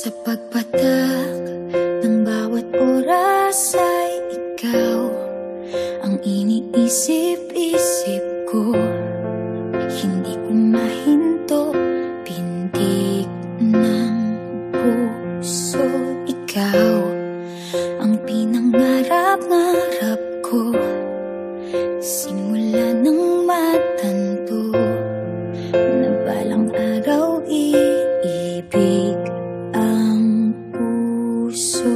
Sa pagpatak ng bawat oras ay ikaw ang iniisip-isip ko. Hindi ko mahinto, pintig ng puso. Ikaw ang pinangarap-ngarap ko, simula ng matanto na balang araw iibig ang puso.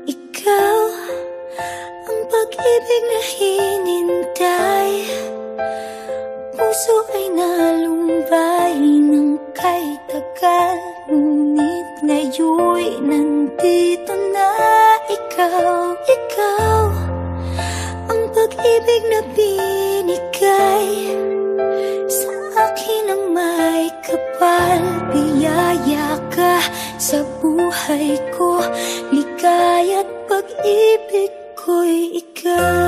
Ikaw ang pag-ibig na hinintay, puso ay nalumbay ng kay tagal, ngunit ngayon'y nandito na ikaw. Ikaw ang pag-ibig na binigay sa akin ang may kapal. Biyaya ka sa buhay ko, ligaya't pag-ibig ko'y ikaw.